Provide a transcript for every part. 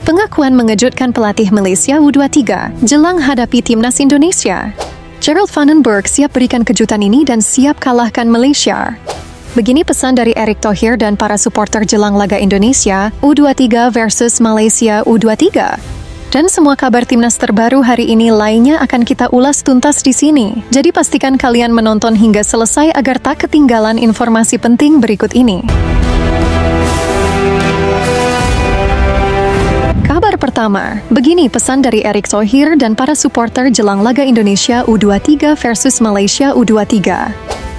Pengakuan mengejutkan pelatih Malaysia U23 jelang hadapi timnas Indonesia. Gerald Van den Berg siap berikan kejutan ini dan siap kalahkan Malaysia. Begini pesan dari Erick Thohir dan para supporter jelang laga Indonesia U23 versus Malaysia U23. Dan semua kabar timnas terbaru hari ini lainnya akan kita ulas tuntas di sini. Jadi pastikan kalian menonton hingga selesai agar tak ketinggalan informasi penting berikut ini. Kabar pertama, begini pesan dari Erick Thohir dan para supporter jelang laga Indonesia U23 versus Malaysia U23.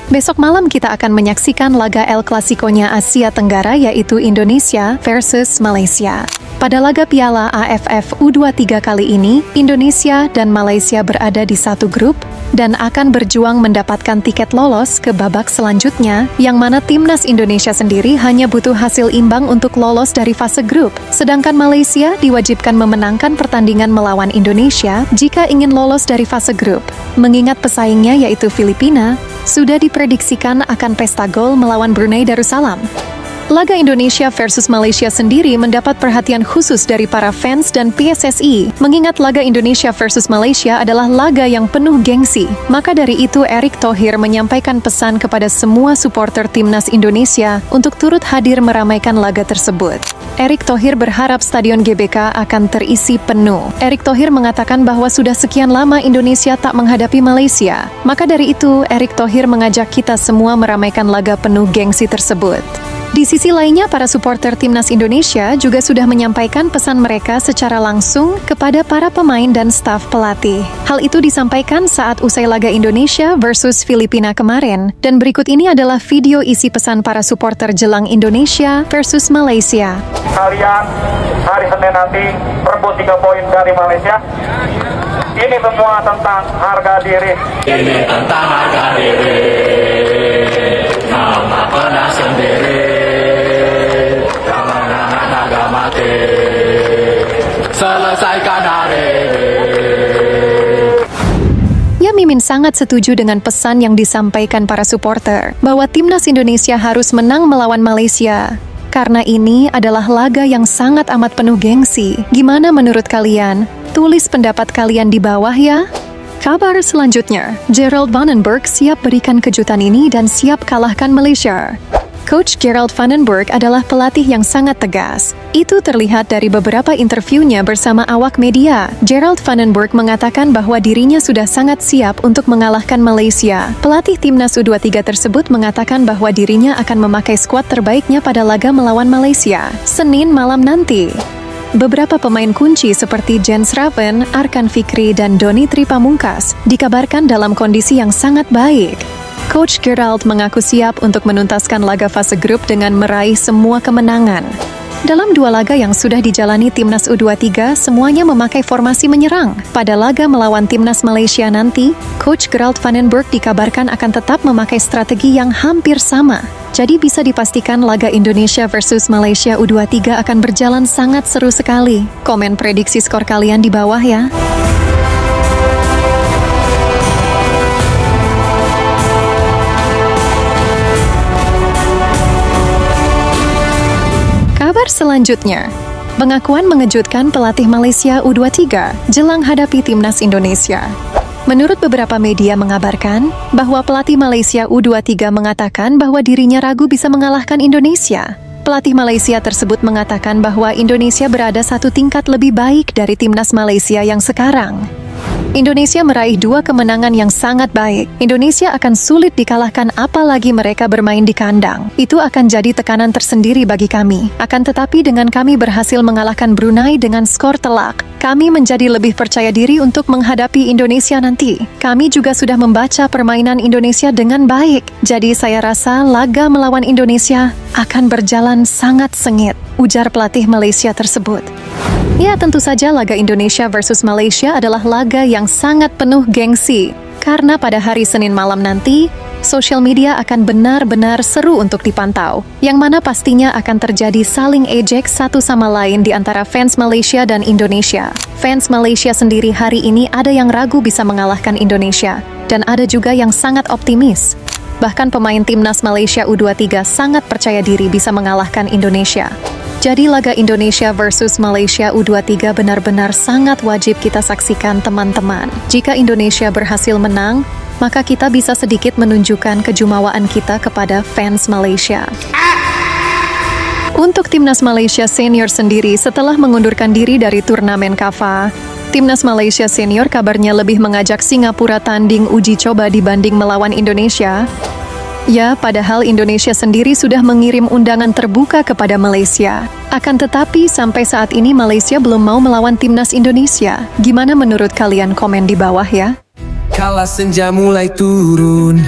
Besok malam kita akan menyaksikan laga El Clasico-nya Asia Tenggara yaitu Indonesia versus Malaysia. Pada laga Piala AFF U23 kali ini, Indonesia dan Malaysia berada di satu grup dan akan berjuang mendapatkan tiket lolos ke babak selanjutnya, yang mana timnas Indonesia sendiri hanya butuh hasil imbang untuk lolos dari fase grup. Sedangkan Malaysia diwajibkan memenangkan pertandingan melawan Indonesia jika ingin lolos dari fase grup. Mengingat pesaingnya yaitu Filipina, sudah diprediksikan akan pesta gol melawan Brunei Darussalam. Laga Indonesia versus Malaysia sendiri mendapat perhatian khusus dari para fans dan PSSI, mengingat laga Indonesia versus Malaysia adalah laga yang penuh gengsi. Maka dari itu Erick Thohir menyampaikan pesan kepada semua supporter timnas Indonesia untuk turut hadir meramaikan laga tersebut. Erick Thohir berharap Stadion GBK akan terisi penuh. Erick Thohir mengatakan bahwa sudah sekian lama Indonesia tak menghadapi Malaysia. Maka dari itu Erick Thohir mengajak kita semua meramaikan laga penuh gengsi tersebut. Di sisi lainnya, para supporter timnas Indonesia juga sudah menyampaikan pesan mereka secara langsung kepada para pemain dan staf pelatih. Hal itu disampaikan saat usai laga Indonesia versus Filipina kemarin. Dan berikut ini adalah video isi pesan para supporter jelang Indonesia versus Malaysia. Kalian hari Senin nanti rebut 3 poin dari Malaysia. Ini semua tentang harga diri. Ini tentang harga diri. Nama pernah sendiri. Selesaikan hari ini. Ya, Mimin sangat setuju dengan pesan yang disampaikan para supporter bahwa timnas Indonesia harus menang melawan Malaysia. Karena ini adalah laga yang sangat amat penuh gengsi. Gimana menurut kalian? Tulis pendapat kalian di bawah ya. Kabar selanjutnya, Gerald Van den Berg siap berikan kejutan ini dan siap kalahkan Malaysia. Coach Gerald Van den Berg adalah pelatih yang sangat tegas. Itu terlihat dari beberapa interviunya bersama awak media. Gerald Van den Berg mengatakan bahwa dirinya sudah sangat siap untuk mengalahkan Malaysia. Pelatih timnas U23 tersebut mengatakan bahwa dirinya akan memakai skuad terbaiknya pada laga melawan Malaysia, Senin malam nanti. Beberapa pemain kunci seperti Jens Raven, Arkan Fikri, dan Doni Tripamungkas dikabarkan dalam kondisi yang sangat baik. Coach Gerald mengaku siap untuk menuntaskan laga fase grup dengan meraih semua kemenangan. Dalam 2 laga yang sudah dijalani timnas U23, semuanya memakai formasi menyerang. Pada laga melawan timnas Malaysia nanti, Coach Gerald Van den Berg dikabarkan akan tetap memakai strategi yang hampir sama. Jadi bisa dipastikan laga Indonesia versus Malaysia U23 akan berjalan sangat seru sekali. Komen prediksi skor kalian di bawah ya. Kabar selanjutnya, pengakuan mengejutkan pelatih Malaysia U23 jelang hadapi timnas Indonesia. Menurut beberapa media mengabarkan bahwa pelatih Malaysia U23 mengatakan bahwa dirinya ragu bisa mengalahkan Indonesia. Pelatih Malaysia tersebut mengatakan bahwa Indonesia berada satu tingkat lebih baik dari timnas Malaysia yang sekarang. Indonesia meraih 2 kemenangan yang sangat baik. Indonesia akan sulit dikalahkan apalagi mereka bermain di kandang. Itu akan jadi tekanan tersendiri bagi kami. Akan tetapi dengan kami berhasil mengalahkan Brunei dengan skor telak, kami menjadi lebih percaya diri untuk menghadapi Indonesia nanti. Kami juga sudah membaca permainan Indonesia dengan baik. Jadi saya rasa laga melawan Indonesia akan berjalan sangat sengit, ujar pelatih Malaysia tersebut. Ya, tentu saja laga Indonesia versus Malaysia adalah laga yang sangat penuh gengsi. Karena pada hari Senin malam nanti, sosial media akan benar-benar seru untuk dipantau. Yang mana pastinya akan terjadi saling ejek satu sama lain di antara fans Malaysia dan Indonesia. Fans Malaysia sendiri hari ini ada yang ragu bisa mengalahkan Indonesia. Dan ada juga yang sangat optimis. Bahkan pemain timnas Malaysia U23 sangat percaya diri bisa mengalahkan Indonesia. Jadi laga Indonesia versus Malaysia U23 benar-benar sangat wajib kita saksikan teman-teman. Jika Indonesia berhasil menang, maka kita bisa sedikit menunjukkan kejumawaan kita kepada fans Malaysia. Untuk timnas Malaysia senior sendiri setelah mengundurkan diri dari turnamen KAFA, timnas Malaysia senior kabarnya lebih mengajak Singapura tanding uji coba dibanding melawan Indonesia. Ya, padahal Indonesia sendiri sudah mengirim undangan terbuka kepada Malaysia. Akan tetapi sampai saat ini Malaysia belum mau melawan timnas Indonesia. Gimana menurut kalian? Komen di bawah ya. Kala senja mulai turun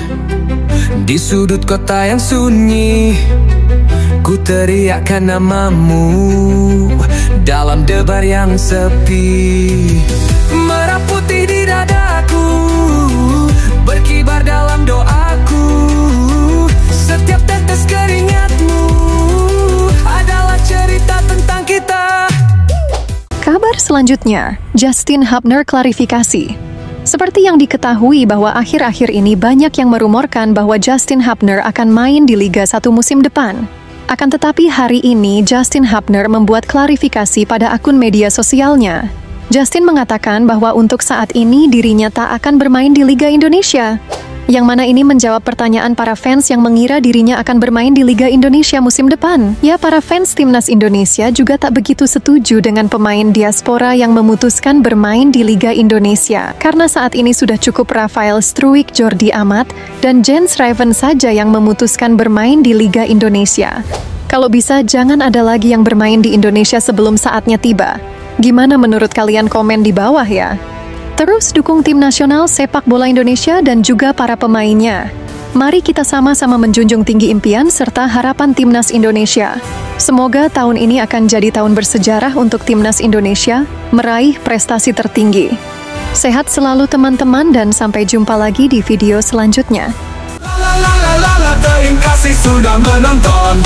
di sudut kota yang sunyi, ku teriakkan namamu dalam debar yang sepi. Merah putih di dadaku, berkibar dalam doaku. Setiap tetes keringatmu adalah cerita tentang kita. Kabar selanjutnya, Justin Hubner klarifikasi. Seperti yang diketahui bahwa akhir-akhir ini banyak yang merumorkan bahwa Justin Hubner akan main di Liga 1 musim depan. Akan tetapi hari ini Justin Hubner membuat klarifikasi pada akun media sosialnya. Justin mengatakan bahwa untuk saat ini dirinya tak akan bermain di Liga Indonesia. Yang mana ini menjawab pertanyaan para fans yang mengira dirinya akan bermain di Liga Indonesia musim depan. Ya, para fans timnas Indonesia juga tak begitu setuju dengan pemain diaspora yang memutuskan bermain di Liga Indonesia. Karena saat ini sudah cukup Rafael Struijk, Jordi Amat, dan Jens Schrijven saja yang memutuskan bermain di Liga Indonesia. Kalau bisa, jangan ada lagi yang bermain di Indonesia sebelum saatnya tiba. Gimana menurut kalian? Komen di bawah ya. Terus dukung tim nasional sepak bola Indonesia dan juga para pemainnya. Mari kita sama-sama menjunjung tinggi impian serta harapan timnas Indonesia. Semoga tahun ini akan jadi tahun bersejarah untuk timnas Indonesia, meraih prestasi tertinggi. Sehat selalu teman-teman dan sampai jumpa lagi di video selanjutnya. Terima kasih sudah menonton.